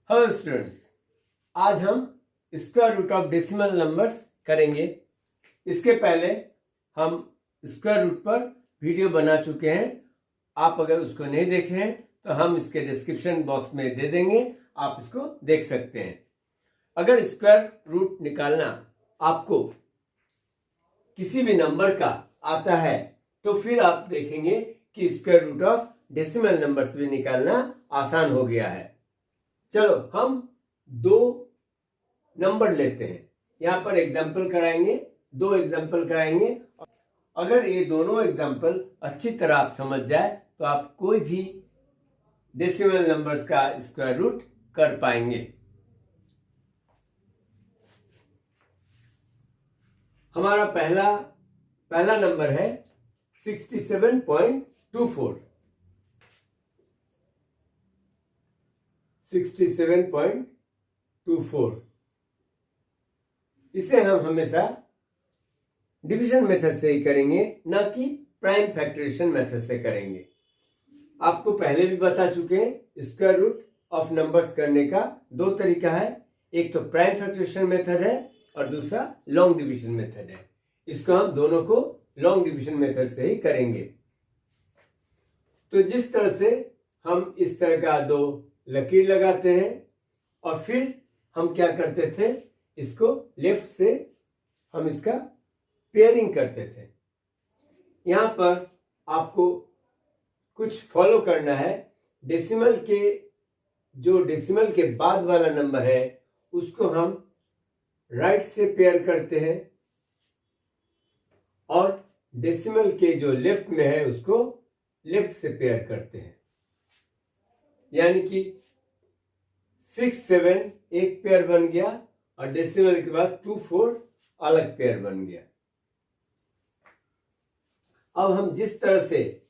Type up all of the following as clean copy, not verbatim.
Hello students, आज हम square root of decimal numbers करेंगे। इसके पहले हम स्क्वायर रूट पर वीडियो बना चुके हैं। आप अगर उसको नहीं देखे हैं तो हम इसके डिस्क्रिप्शन बॉक्स में दे देंगे, आप इसको देख सकते हैं। अगर स्क्वायर रूट निकालना आपको किसी भी नंबर का आता है तो फिर आप देखेंगे कि square root of decimal numbers भी निकालना आसान हो गया है। चलो हम दो नंबर लेते हैं, यहां पर एग्जाम्पल कराएंगे, दो एग्जाम्पल कराएंगे। अगर ये दोनों एग्जाम्पल अच्छी तरह आप समझ जाए तो आप कोई भी डेसिमल नंबर्स का स्क्वायर रूट कर पाएंगे। हमारा पहला नंबर है 67.24। 67.24 इसे हम हमेशा डिवीजन मेथड से ही करेंगे, ना कि प्राइम फैक्टराइजेशन मेथड से करेंगे। आपको पहले भी बता चुके हैं स्क्वायर रूट ऑफ नंबर्स करने का दो तरीका है, एक तो प्राइम फैक्टराइजेशन मेथड है और दूसरा लॉन्ग डिवीजन मेथड है। इसको हम दोनों को लॉन्ग डिवीजन मेथड से ही करेंगे। तो जिस तरह से हम इस तरह का दो लकीर लगाते हैं और फिर हम क्या करते थे, इसको लेफ्ट से हम इसका पेयरिंग करते थे। यहां पर आपको कुछ फॉलो करना है। डेसिमल के बाद वाला नंबर है उसको हम राइट से पेयर करते हैं और डेसिमल के जो लेफ्ट में है उसको लेफ्ट से पेयर करते हैं। यानी कि 6 7 एक पेयर बन गया और डेसिमल के बाद 2 4 अलग पेयर बन गया। अब हम जिस तरह से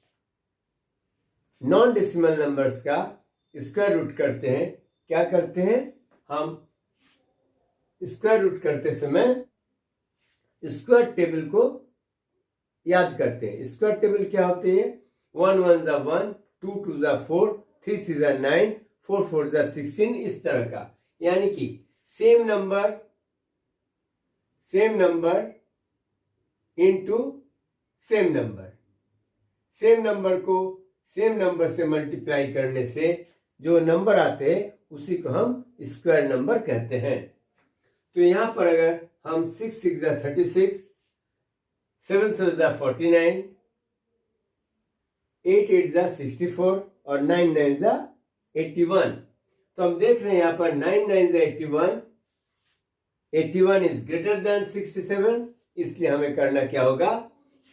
नॉन डेसिमल नंबर्स का स्क्वायर रूट करते हैं, क्या करते हैं, हम स्क्वायर रूट करते समय स्क्वायर टेबल को याद करते हैं। स्क्वायर टेबल क्या होती है, 1 1 जा 1, 2 2 जा 4, 3 3 जा 9, 4 4 जा 16, इस तरह का। यानी कि same number into same number को सेम नंबर से मल्टीप्लाई करने से जो नंबर आते हैं उसी को हम स्क्वायर नंबर कहते हैं। तो यहां पर अगर हम 6 6 जा 36, 7 7 जा 49, 8 8 जा 64 और 9 9 जा 81। तो हम देख रहे हैं यहां पर 9 9 जा 81, 81 इज ग्रेटर देन 67, इसलिए हमें करना क्या होगा,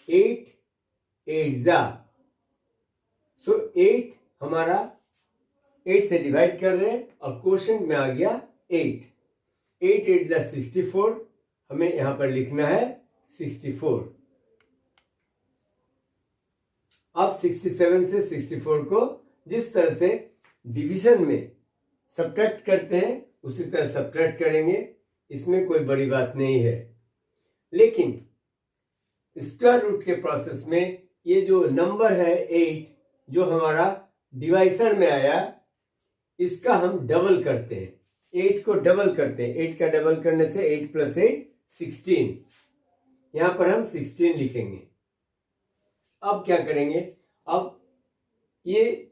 8 8 जा, सो 8 हमारा 8 से डिवाइड कर रहे हैं और क्वोशंट में आ गया 8 8 8 जा 64, हमें यहां पर लिखना है 64। अब 67 से 64 को जिस तरह से डिवीजन में सब्ट्रैक्ट करते हैं उसी तरह सब्ट्रैक्ट करेंगे, इसमें कोई बड़ी बात नहीं है। लेकिन स्क्वायर रूट के प्रोसेस में ये जो नंबर है 8 जो हमारा डिवाइजन में आया, इसका हम डबल करते हैं, 8 को डबल करते हैं। 8 का डबल करने से 8 + 8 16, यहां पर हम 16 लिखेंगे। अब क्या करेंगे, अब ये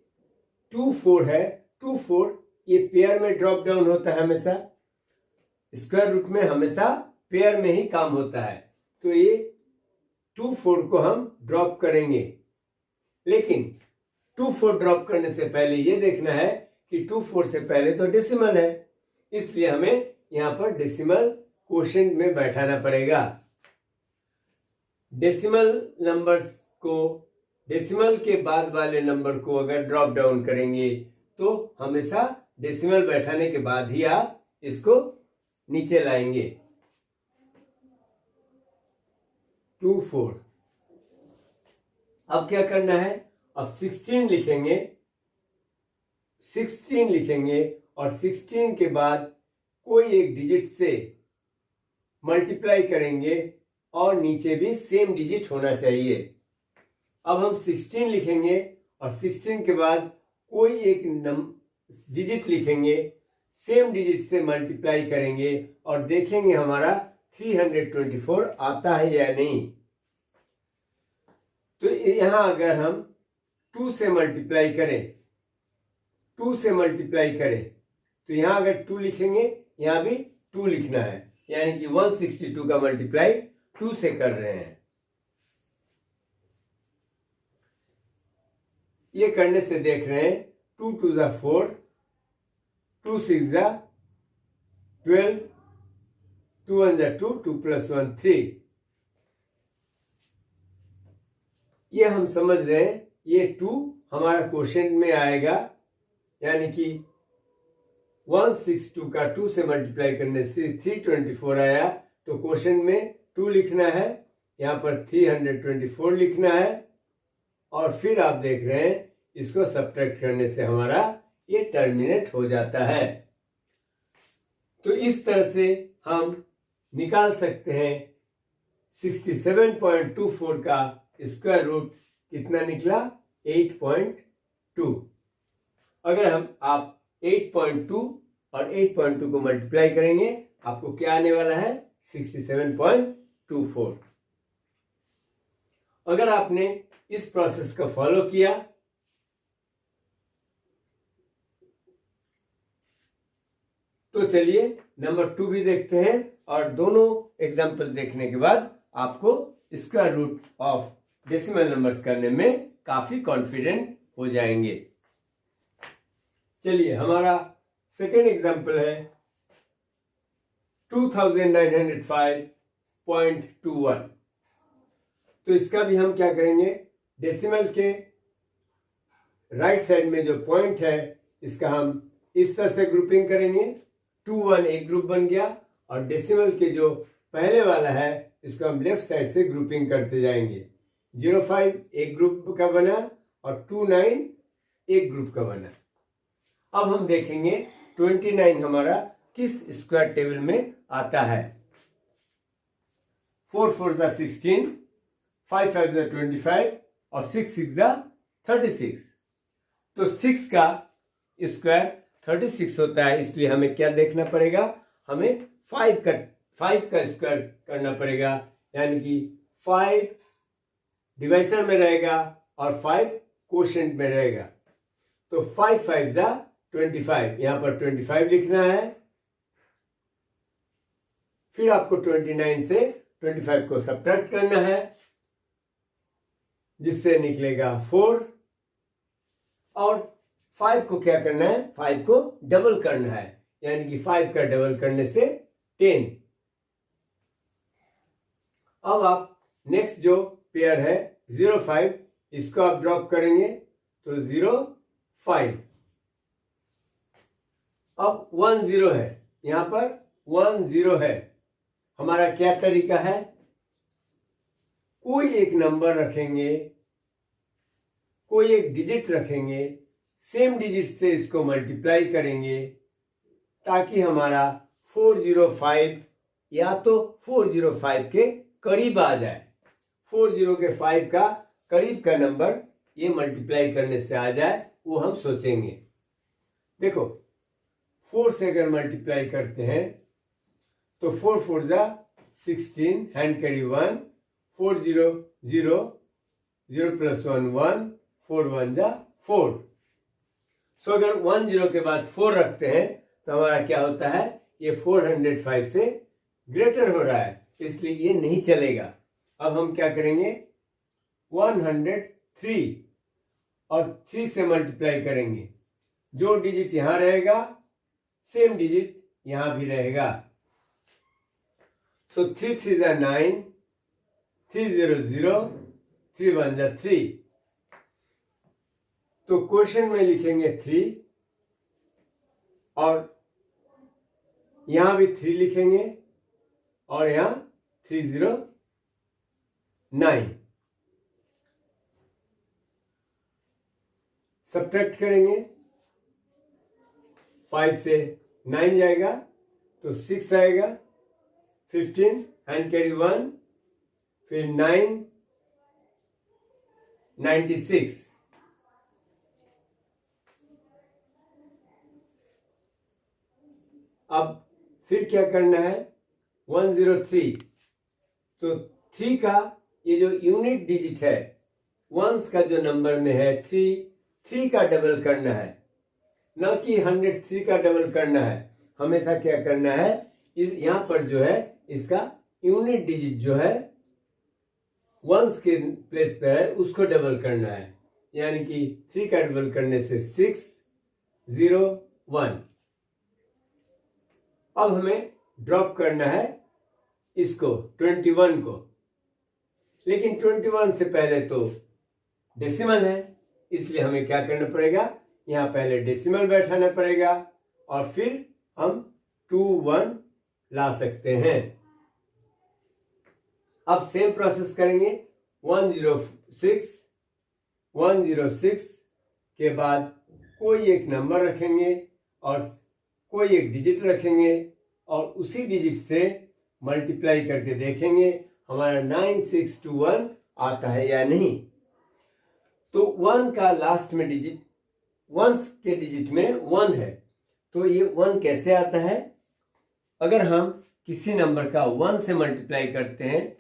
2 4 है, 2 4 ये पेयर में ड्रॉप डाउन होता है हमेशा, स्क्वायर रूट में हमेशा पेयर में ही काम होता है। तो ये 2 4 को हम ड्रॉप करेंगे, लेकिन 2 4 ड्रॉप करने से पहले ये देखना है कि 2 4 से पहले तो डेसिमल है, इसलिए हमें यहां पर डेसिमल क्वोशंट में बैठाना पड़ेगा। डेसिमल नंबर्स को, डेसिमल के बाद वाले नंबर को अगर ड्रॉप डाउन करेंगे तो हमेशा डेसिमल बैठाने के बाद ही आप इसको नीचे लाएंगे। 2 4, अब क्या करना है, अब 16 लिखेंगे और 16 के बाद कोई एक डिजिट से मल्टीप्लाई करेंगे और नीचे भी सेम डिजिट होना चाहिए। अब हम 16 लिखेंगे और 16 के बाद कोई एक डिजिट लिखेंगे, सेम डिजिट से मल्टीप्लाई करेंगे और देखेंगे हमारा 324 आता है या नहीं। तो यहां अगर हम 2 से मल्टीप्लाई करें, 2 से मल्टीप्लाई करें तो यहां अगर 2 लिखेंगे, यहां भी 2 लिखना है, यानी कि 162 का मल्टीप्लाई 2 से कर रहे हैं। ये करने से देख रहे हैं 2 2 ज़ा 4, 2 6 ज़ा 12, 2 1 ज़ा 2, 2 + 1 3। ये हम समझ रहे हैं, ये 2 हमारा क्वोशिएंट में आएगा, यानी कि 162 का 2 से मल्टीप्लाई करने से 324 आया, तो क्वोशिएंट में 2 लिखना है, यहाँ पर 324 लिखना है, और फिर आप देख रहे हैं इसको सब्ट्रैक्ट करने से हमारा ये टर्मिनेट हो जाता है। तो इस तरह से हम निकाल सकते हैं 67.24 का स्क्वायर रूट कितना निकला, 8.2। अगर आप 8.2 और 8.2 को मल्टीप्लाई करेंगे, आपको क्या आने वाला है, 67.24। अगर आपने इस प्रोसेस को फॉलो किया तो चलिए नंबर 2 भी देखते हैं, और दोनों एग्जाम्पल देखने के बाद आपको square root of decimal numbers करने में काफी कॉन्फिडेंट हो जाएंगे। चलिए, हमारा सेकेंड एग्जाम्पल है 2905.21। तो इसका भी हम क्या करेंगे, डेसिमल के राइट साइड में जो पॉइंट है इसका हम इस तरह से ग्रुपिंग करेंगे। 2 1 एक ग्रुप बन गया, और डेसिमल के जो पहले वाला है इसको हम लेफ्ट साइड से ग्रुपिंग करते जाएंगे। 05 एक ग्रुप का बना और 29 एक ग्रुप का बना। अब हम देखेंगे 29 हमारा किस स्क्वायर टेबल में आता है। 4 4 ज़ा 16, 5 5 ज़ा 25 और 6 6 ज़ा 36। तो 6 का स्क्वायर 36 होता है, इसलिए हमें क्या देखना पड़ेगा, हमें 5 का स्क्वायर करना पड़ेगा, यानी कि 5 डिवाइजर में रहेगा और 5 क्वोशिएंट में रहेगा। तो 5 5 ज़ा 25, यहां पर 25 लिखना है। फिर आपको 29 से 25 को सब्ट्रैक्ट करना है, जिससे निकलेगा 4, और 5 को क्या करना है, 5 को डबल करना है, यानी कि 5 का डबल करने से 10। अब आप नेक्स्ट जो पेयर है 05, इसको आप ड्रॉप करेंगे तो 0 5। अब 1 0 है, यहां पर 1 0 है। हमारा क्या तरीका है, कोई एक नंबर रखेंगे, कोई एक डिजिट रखेंगे, सेम डिजिट से इसको मल्टीप्लाई करेंगे, ताकि हमारा 405 या तो 405 के करीब आ जाए। 40 के 5 का करीब का नंबर ये मल्टीप्लाई करने से आ जाए, वो हम सोचेंगे। देखो, 4 से अगर मल्टीप्लाई करते हैं तो 4 4 ज़ा 16, हैंड कैरी 1, 4 0 0, 0 + 1 1, 4 1 ज़ा 4। सो अगर 1 0 के बाद 4 रखते हैं तो हमारा क्या होता है, ये 405 से ग्रेटर हो रहा है, इसलिए ये नहीं चलेगा। अब हम क्या करेंगे, 103 और 3 से मल्टीप्लाई करेंगे। जो डिजिट यहां रहेगा सेम डिजिट यहां भी रहेगा। सो 3 3 ज़ा 9, 3 0 0, 3 1 ज़ा 3। तो क्वेश्चन में लिखेंगे 3, और यहां भी 3 लिखेंगे, और यहां 3 0 9। सब्ट्रैक्ट करेंगे, 5 से 9 जाएगा तो 6 आएगा, 15 हैंड कैरी 1, फिर 9 96। अब फिर क्या करना है, 103, तो 3 का ये जो यूनिट डिजिट है, वंस का जो नंबर में है 3 का डबल करना है, ना कि 103 का डबल करना है। हमेशा क्या करना है, इस यहाँ पर जो है इसका यूनिट डिजिट जो है वंस के प्लेस पे है उसको डबल करना है, यानी कि 3 का डबल करने से 601। अब हमें ड्रॉप करना है इसको 21 को, लेकिन 21 से पहले तो डेसिमल है, इसलिए हमें क्या करना पड़ेगा, यहाँ पहले डेसिमल बैठाना पड़ेगा और फिर हम 21 ला सकते हैं। अब सेम प्रोसेस करेंगे, 106 के बाद कोई एक नंबर रखेंगे और कोई एक डिजिट रखेंगे और उसी डिजिट से मल्टीप्लाई करके देखेंगे हमारा 9621 आता है या नहीं। तो 1 का लास्ट में डिजिट, वंस के डिजिट में 1 है, तो ये 1 कैसे आता है, अगर हम किसी नंबर का 1 से मल्टीप्लाई करते हैं,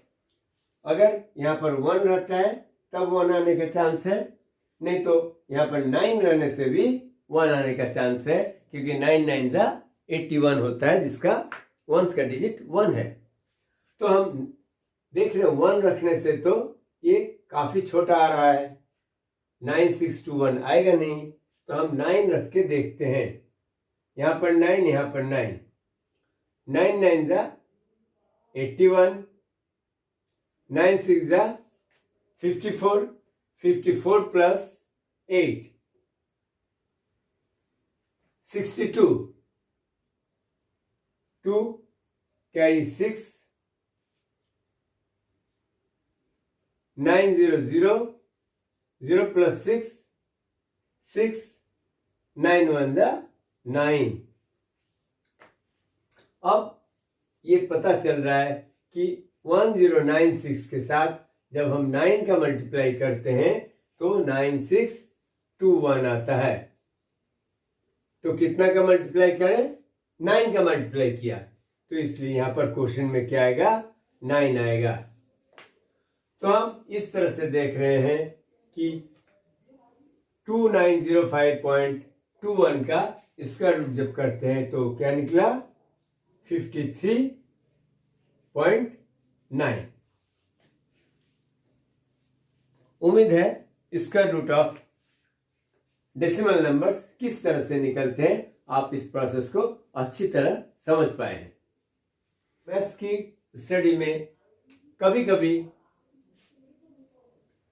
अगर यहाँ पर 1 रहता है तब 1 आने का चांस है, नहीं तो यहाँ पर 9 रहने से भी 1 आने का चांस है, क्योंकि 9 9 जा 81 होता है, जिसका वंस का डिजिट 1 है। तो हम देख रहे हैं 1 रखने से तो ये काफी छोटा आ रहा है, 9621 आएगा नहीं, तो हम 9 रख के देखते हैं। यहाँ पर 9, यहाँ पर 9, 9 9 जा 81, 9 6 जा 54, 54 प्लस 8 62, 2 carry 6, 9 0 0, 0 plus 6, 6, 9 1 जा 9। अब ये पता चल रहा है कि 1096 के साथ जब हम 9 का मल्टीप्लाई करते हैं तो 9621 आता है। तो कितना का मल्टीप्लाई करें, 9 का मल्टीप्लाई किया, तो इसलिए यहां पर क्वेश्चन में क्या आएगा, 9 आएगा। तो हम इस तरह से देख रहे हैं कि 2905.21 का स्क्वायर रूट जब करते हैं तो क्या निकला, 53.9। उम्मीद है square root of decimal numbers किस तरह से निकलते हैं आप इस प्रोसेस को अच्छी तरह समझ पाए हैं। मैथ्स की स्टडी में कभी कभी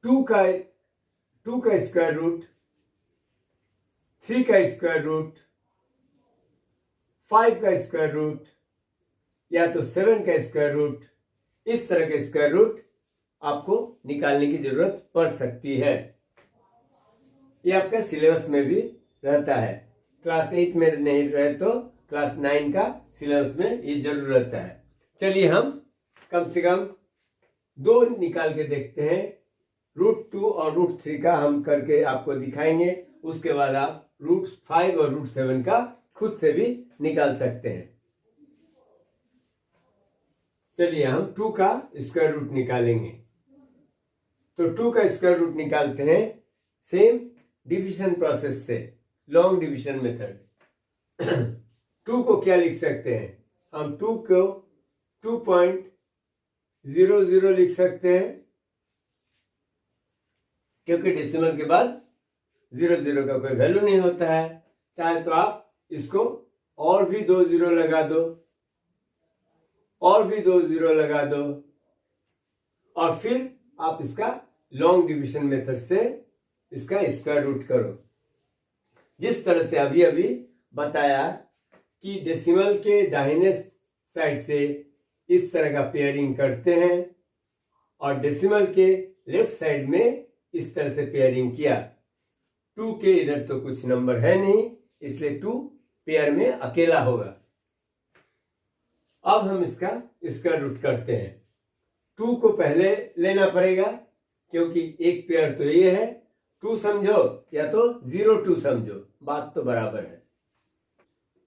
2 का स्क्वायर रूट, 3 का स्क्वायर रूट, 5 का स्क्वायर रूट या तो 7 का स्क्वायर रूट, इस तरह के स्क्वायर रूट आपको निकालने की जरूरत पड़ सकती है। ये आपका सिलेबस में भी रहता है, क्लास 8 में नहीं रहे तो क्लास 9 का सिलेबस में ये जरूर रहता है। चलिए हम कम से कम 2 निकाल के देखते हैं, √2 और √3 का हम करके आपको दिखाएंगे, उसके बाद आप √5 और √7 का खुद से भी निकाल सकते हैं। चलिए हम 2 का स्क्वायर रूट निकालेंगे। तो 2 का स्क्वायर रूट निकालते हैं सेम डिवीजन प्रोसेस से, लॉन्ग डिवीजन मेथड। 2 को क्या लिख सकते हैं हम, 2 को 2.00 लिख सकते हैं, क्योंकि डेसिमल के बाद 00 का कोई वैल्यू नहीं होता है। चाहे तो आप इसको और भी 2 0 लगा दो, और भी 2 0 लगा दो, और फिर आप इसका लॉन्ग डिवीजन मेथड से इसका स्क्वायर रूट करो। जिस तरह से अभी अभी बताया कि डेसिमल के दाहिने साइड से इस तरह का पेयरिंग करते हैं और डेसिमल के लेफ्ट साइड में इस तरह से पेयरिंग किया। 2 के इधर तो कुछ नंबर है नहीं, इसलिए 2 पेयर में अकेला होगा। अब हम इसका स्क्वायर रूट करते हैं। 2 को पहले लेना पड़ेगा, क्योंकि एक पेयर तो ये है, 2 समझो या तो 02 समझो, बात तो बराबर है।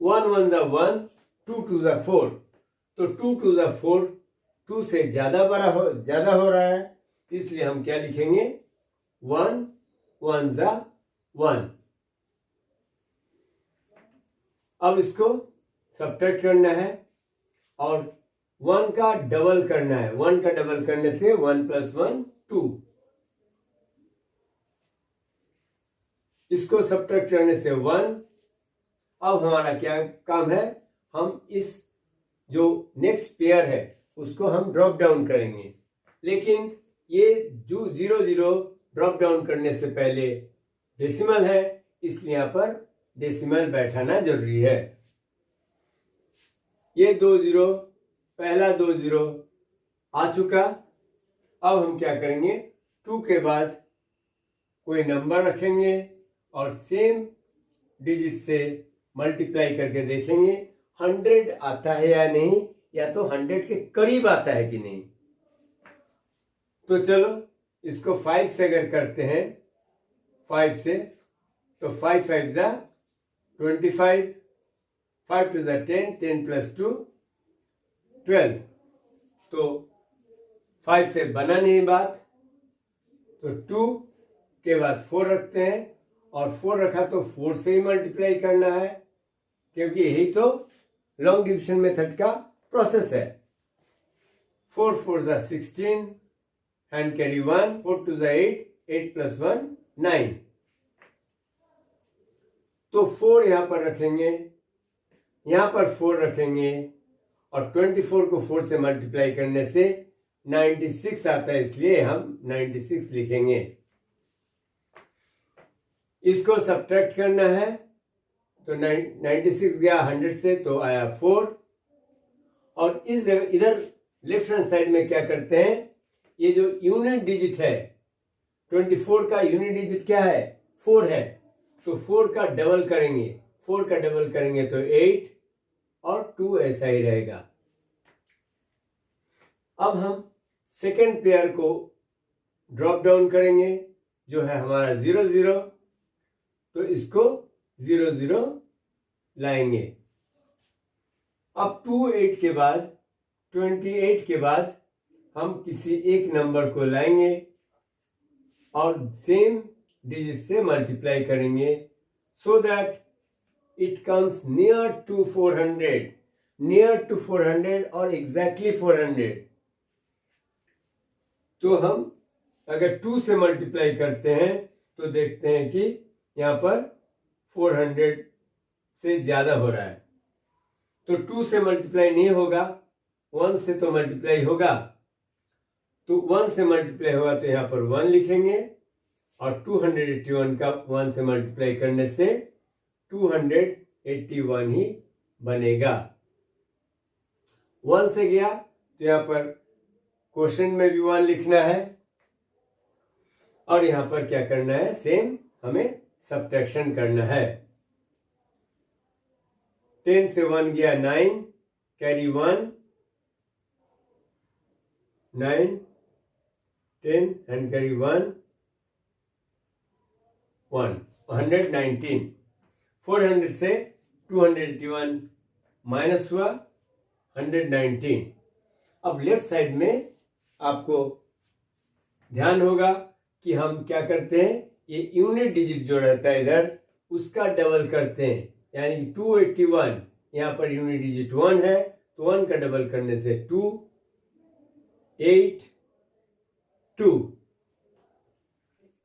1 1 जा 1, 2 टू द 4, तो 2 टू द 4 2 से ज्यादा हो रहा है, इसलिए हम क्या लिखेंगे 1 1 जा 1। अब इसको सब्ट्रैक्ट करना है और 1 का डबल करना है। 1 का डबल करने से 1 + 1 2, इसको सब्ट्रैक्ट करने से 1। अब हमारा क्या काम है, हम इस जो नेक्स्ट पेयर है उसको हम ड्रॉप डाउन करेंगे, लेकिन ये जो 0 0 ड्रॉप डाउन करने से पहले डेसिमल है, इसलिए यहां पर डेसिमल बैठाना जरूरी है। ये 2 0, पहला 2 0 आ चुका। अब हम क्या करेंगे, 2 के बाद कोई नंबर रखेंगे और सेम डिजिट से मल्टीप्लाई करके देखेंगे 100 आता है या नहीं, या तो 100 के करीब आता है कि नहीं। तो चलो इसको 5 से अगर करते हैं, 5 से, तो 5 5 जा 25, 5 2 जा 10, 10 + 2 12। तो 5 से बना नहीं बात, तो 2 के बाद 4 रखते हैं, और 4 रखा तो 4 से ही मल्टीप्लाई करना है, क्योंकि यही तो लॉन्ग डिविजन मेथड का प्रोसेस है। 4 4 जा 16, हैंड कैरी 1, 4 2 जा 8, 8 + 1 9। तो 4 यहां पर रखेंगे, यहां पर 4 रखेंगे, और 24 को 4 से मल्टीप्लाई करने से 96 आता है, इसलिए हम 96 लिखेंगे। इसको सब्ट्रैक्ट करना है, तो 96 गया 100 से, तो आया 4। और इस जगह इधर लेफ्ट हैंड साइड में क्या करते हैं, ये जो यूनिट डिजिट है 24 का यूनिट डिजिट क्या है 4 है, तो 4 का डबल करेंगे। 4 का डबल करेंगे तो 8 और 2 ऐसा ही रहेगा। अब हम सेकेंड पेयर को ड्रॉप डाउन करेंगे, जो है हमारा 0 0, तो इसको 0 0 लाएंगे। अब 28 के बाद 28 के बाद हम किसी एक नंबर को लाएंगे और सेम डिजिट से मल्टीप्लाई करेंगे, so that it comes near to 400 और एग्जैक्टली 400। तो हम अगर 2 से मल्टीप्लाई करते हैं तो देखते हैं कि यहां पर 400 से ज्यादा हो रहा है, तो 2 से मल्टीप्लाई नहीं होगा, 1 से तो मल्टीप्लाई होगा। तो 1 से मल्टीप्लाई होगा तो यहां पर 1 लिखेंगे, और 281 का 1 से मल्टीप्लाई करने से 281 ही बनेगा। 1 से गया तो यहां पर क्वेश्चन में भी 1 लिखना है, और यहां पर क्या करना है, सेम हमें सब्ट्रैक्शन करना है। 10 से 1 गया 9, कैरी 1, 9 10 एंड कैरी 1 1, 119। 400 से 281 माइनस हुआ 119। अब लेफ्ट साइड में आपको ध्यान होगा कि हम क्या करते हैं, ये यूनिट डिजिट जो रहता है इधर उसका डबल करते हैं, यानी 281, यहां पर यूनिट डिजिट 1 है, तो 1 का डबल करने से 2 8 2।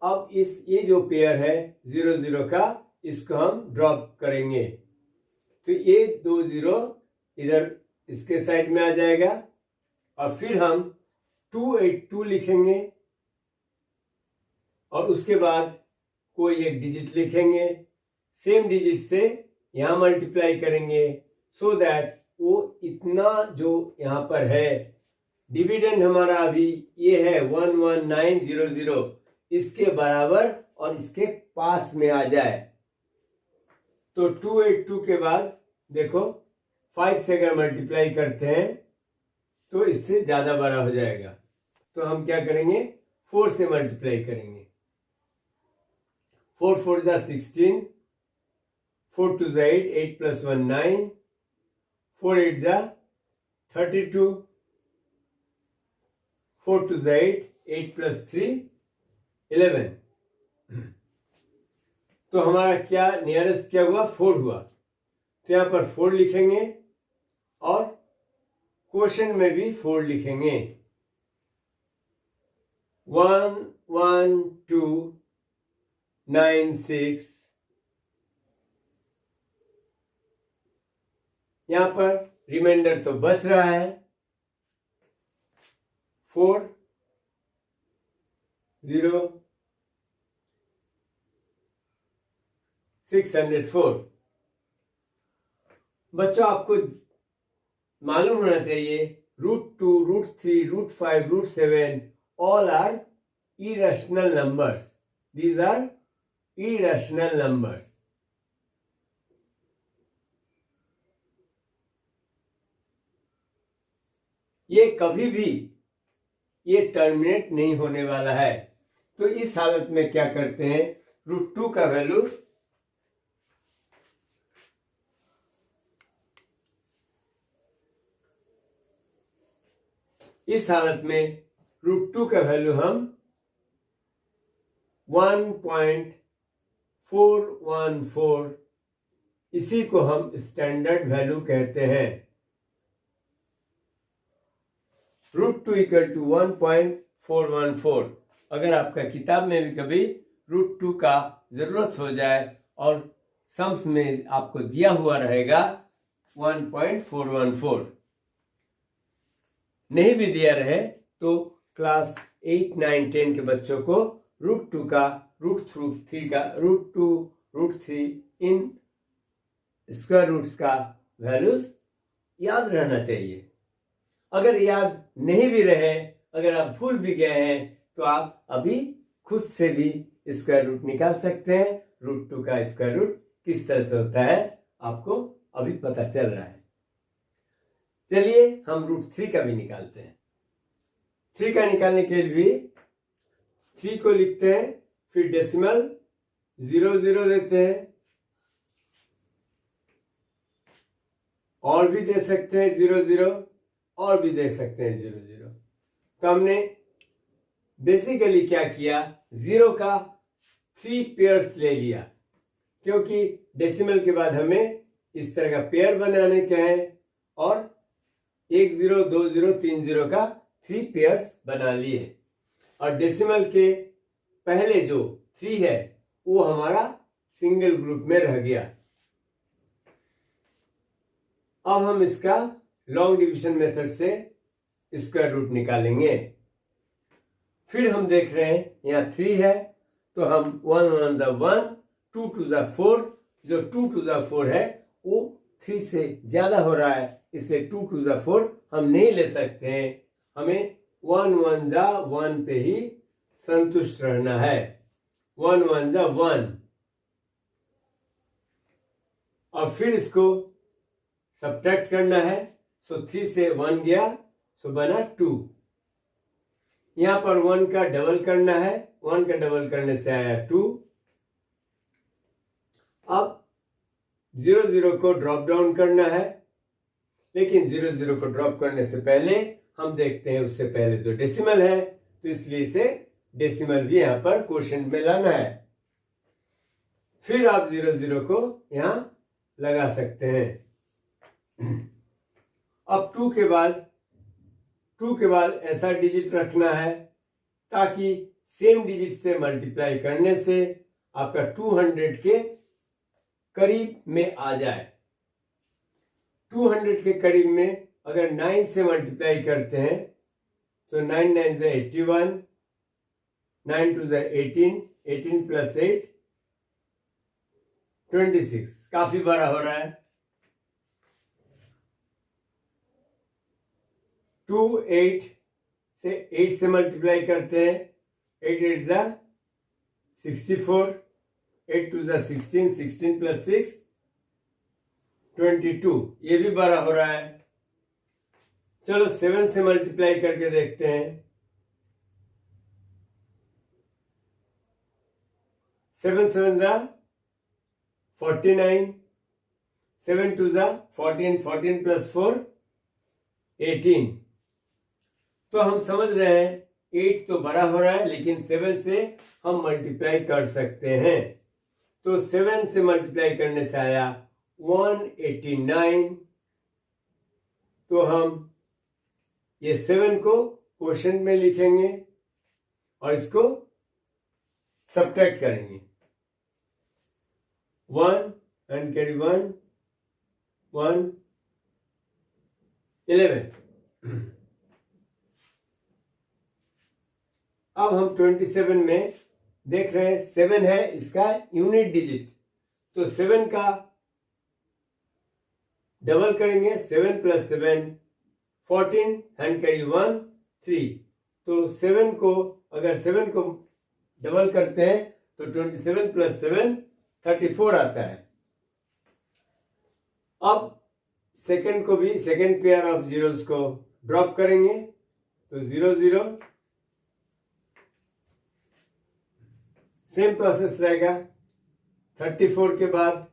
अब ये जो पेयर है 0 0 का, इसको हम ड्रॉप करेंगे, तो ये 2 0 इधर इसके साइड में आ जाएगा, और फिर हम 282 लिखेंगे, और उसके बाद कोई एक डिजिट लिखेंगे, सेम डिजिट से यहां मल्टीप्लाई करेंगे, सो दैट वो इतना जो यहां पर है डिविडेंड हमारा अभी ये है 11900, इसके बराबर और इसके पास में आ जाए। तो 282 के बाद देखो 5 से अगर मल्टीप्लाई करते हैं तो इससे ज्यादा बड़ा हो जाएगा, तो हम क्या करेंगे 4 से मल्टीप्लाई करेंगे। 4 4 जा 16, 4 2 जा 8, 8 + 1 9, 4 8 जा 32, 4 2 जा 8, 8 प्लस 3 11। तो हमारा क्या नियरेस्ट क्या हुआ? 4 हुआ। तो यहाँ पर 4 लिखेंगे और क्वेश्चन में भी 4 लिखेंगे। 1 1 2 9 6। यहाँ पर रिमाइंडर तो बच रहा है 4 0 604। बच्चों आपको मालूम होना चाहिए √2, √3, √5, √7 all are irrational numbers. These are irrational numbers. ये कभी भी ये टर्मिनेट नहीं होने वाला है। तो इस हालत में क्या करते हैं? √2 का वैल्यू इस हालत में √2 का वैल्यू हम 1.414, इसी को हम स्टैंडर्ड वैल्यू कहते हैं। √2 = 1.414। अगर आपका किताब में भी कभी √2 का जरूरत हो जाए और सम्स में आपको दिया हुआ रहेगा 1.414, नहीं भी दिया रहे तो क्लास 8, 9, 10 के बच्चों को √2 का, √3 का, √2, √3 इन स्क्वायर रूट्स का वैल्यूज याद रहना चाहिए। अगर याद नहीं भी रहे, अगर आप भूल भी गए हैं तो आप अभी खुद से भी स्क्वायर रूट निकाल सकते हैं। √2 का स्क्वायर रूट किस तरह से होता है आपको अभी पता चल रहा है। चलिए हम √3 का भी निकालते हैं। 3 का निकालने के लिए 3 को लिखते हैं, फिर डेसिमल 0 0 देते हैं, और भी दे सकते हैं 0 0, और भी दे सकते हैं 0 0। तो हमने बेसिकली क्या किया, 0 का 3 पेयर्स ले लिया, क्योंकि डेसिमल के बाद हमें इस तरह का पेयर बनाने के हैं, और 1 0 2 0 3 0 का 3 पेयर्स बना लिए। और डेसिमल के पहले जो 3 है वो हमारा सिंगल ग्रुप में रह गया। अब हम इसका लॉन्ग डिवीजन मेथड से स्क्वायर रूट निकालेंगे। फिर हम देख रहे हैं यहाँ 3 है तो हम 1 1 जा 1, 2 2 जा 4, जो 2 2 जा 4 है वो 3 से ज्यादा हो रहा है, इसलिए 2 2 जा 4 हम नहीं ले सकते हैं। हमें 1 1 जा 1 पे ही संतुष्ट रहना है। 1 1 जा 1, और फिर इसको सब्ट्रैक्ट करना है। सो 3 से 1 गया, सो बना 2। यहां पर 1 का डबल करना है, 1 का डबल करने से आया 2। अब 0 0 को ड्रॉप डाउन करना है, लेकिन 0 0 को ड्रॉप करने से पहले हम देखते हैं उससे पहले जो डेसिमल है, तो इसलिए इसे डेसिमल भी यहां पर क्वोशिएंट में लाना है। फिर आप 0 0 को यहां लगा सकते हैं। अब 2 के बाद ऐसा डिजिट रखना है ताकि सेम डिजिट से मल्टीप्लाई करने से आपका 200 के करीब में आ जाए। 200 के करीब में अगर 9 से मल्टीप्लाई करते हैं तो 9 9 से 81, 9 2 से 18, 18 प्लस 8 26, काफी बड़ा हो रहा है। 2 8 से 8 से मल्टीप्लाई करते हैं, 8 8 जा 64, 8 2 जा 16, 16 प्लस 6 22, ये भी बड़ा हो रहा है। चलो 7 से मल्टीप्लाई करके देखते हैं। 7 7 जा 49, 7 2 जा 14, 14 प्लस 4 18। तो हम समझ रहे हैं 8 तो बड़ा हो रहा है, लेकिन 7 से हम मल्टीप्लाई कर सकते हैं। तो 7 से मल्टीप्लाई करने से आया 189। तो हम ये 7 को क्वोशंट में लिखेंगे और इसको सब्ट्रैक्ट करेंगे। 1 and carry 1 1 11। अब हम 27 में देख रहे हैं 7 है इसका यूनिट डिजिट, तो 7 का डबल करेंगे। 7 प्लस 7 14 हैंड कैरी 1 3। तो 7 को अगर 7 को डबल करते हैं तो 27 प्लस 7 34 आता है। अब सेकंड को भी, सेकंड पेयर ऑफ जीरोस को ड्रॉप करेंगे तो 0 0। सेम प्रोसेस रहेगा। 34 के बाद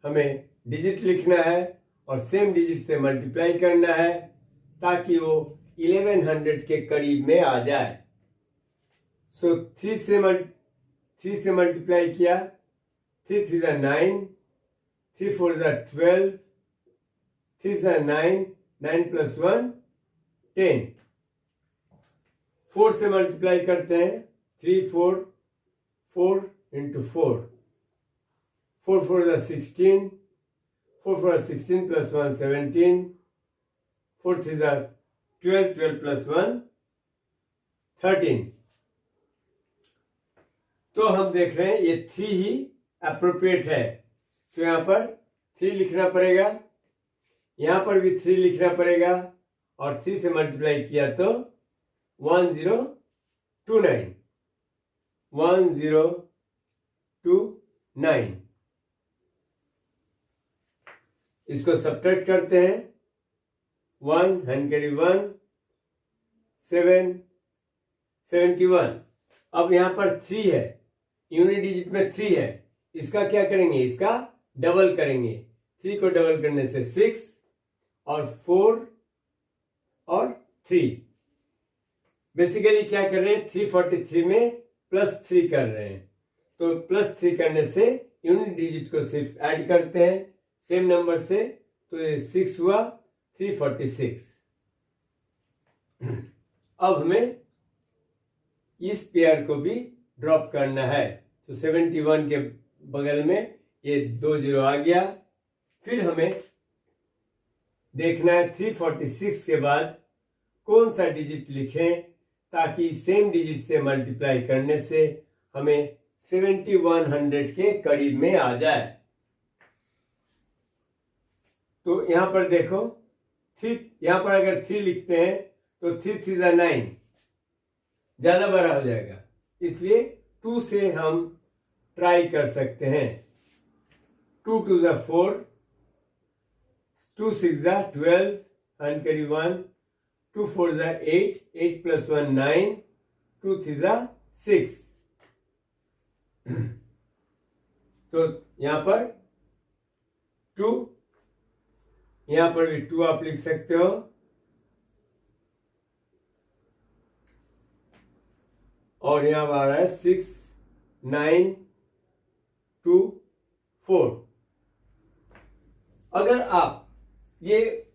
हमें डिजिट लिखना है और सेम डिजिट से मल्टीप्लाई करना है ताकि वो 1100 के करीब में आ जाए। सो 3 से मल्टीप्लाई किया। 3 3 जा 9, 3 4 जा 12, 3 जा 9, 9 प्लस 1 10। 4 से मल्टीप्लाई करते हैं। 3 4 4 into 4, 4 4 जा 16, 4 4 जा 16 plus 1 17, 4 3 जा 12, 12 plus 1 13। तो हम देख रहे हैं ये 3 ही अप्रोप्रिएट है, तो यहां पर 3 लिखना पड़ेगा, यहां पर भी 3 लिखना पड़ेगा और 3 से मल्टीप्लाई किया तो 1029 1029। इसको सब्ट्रैक्ट करते हैं। 1 हैंड कैरी 1 7 71। अब यहां पर 3 है, यूनिट डिजिट में 3 है, इसका क्या करेंगे, इसका डबल करेंगे। 3 को डबल करने से 6 और 4 और 3। बेसिकली क्या कर रहे हैं, 343 में प्लस 3 कर रहे हैं। तो प्लस 3 करने से यूनिट डिजिट को सिर्फ ऐड करते हैं सेम नंबर से, तो ये 6 हुआ 346। अब हमें इस पेयर को भी ड्रॉप करना है, तो 71 के बगल में ये 2 0 आ गया। फिर हमें देखना है 346 के बाद कौन सा डिजिट लिखें ताकि सेम डिजिट से मल्टीप्लाई करने से हमें 7100 के करीब में आ जाए। तो यहां पर देखो 3, यहां पर अगर 3 लिखते हैं तो 3 3 जा 9, ज्यादा बड़ा हो जाएगा, इसलिए 2 से हम ट्राई कर सकते हैं। 2 2 जा 4, 2 6 जा 12 हैंड कैरी 1, 2 4 जा 8, 8 प्लस 1 9, 2 3 जा 6। तो यहां पर 2, यहां पर भी 2 आप लिख सकते हो। और यहां पर आ रहा है 6 9 2 4। अगर आप ये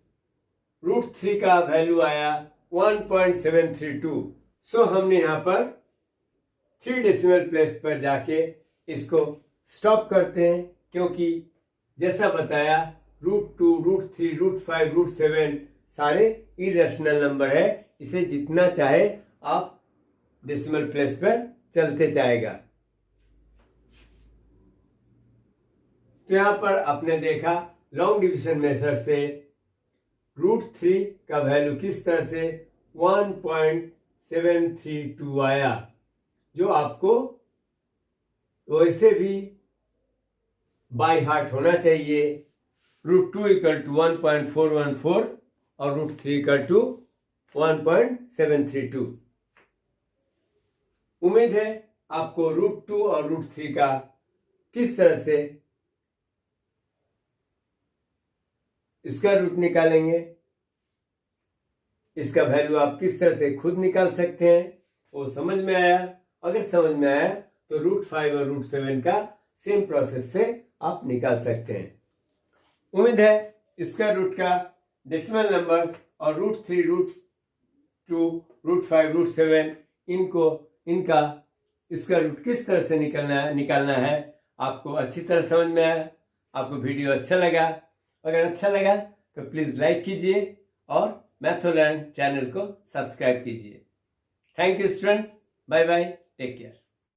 √3 का वैल्यू आया 1.732, सो हमने यहां पर 3 डेसिमल प्लेस पर जाके इसको स्टॉप करते हैं, क्योंकि जैसा बताया √2 √3 √5 √7 सारे इरेशनल नंबर है, इसे जितना चाहे आप डेसिमल प्लेस पर चलते जाएगा। तो यहां पर आपने देखा लॉन्ग डिवीजन मेथड से √3 का वैल्यू किस तरह से 1.732 आया, जो आपको वैसे भी बाय हार्ट होना चाहिए। √2 इक्वल टू 1.414 और √3 इक्वल टू 1.732। उम्मीद है आपको √2 और √3 का किस तरह से स्क्वायर रूट निकालेंगे। इसका वैल्यू आप किस तरह से खुद निकाल सकते हैं वो समझ में आया? अगर समझ में आया तो √5 और √7 का सेम प्रोसेस से आप निकाल सकते हैं। उम्मीद है स्क्वायर रूट का डेसिमल नंबर और √3, √2, √5, √7 इनका स्क्वायर रूट किस तरह से निकालना है आपको अच्छी तरह समझ में आया। आपको वीडियो अच्छा लगा? अगर अच्छा लगा तो प्लीज लाइक कीजिए और मैथोलर्न चैनल को सब्सक्राइब कीजिए। Thank you students, bye bye, take care.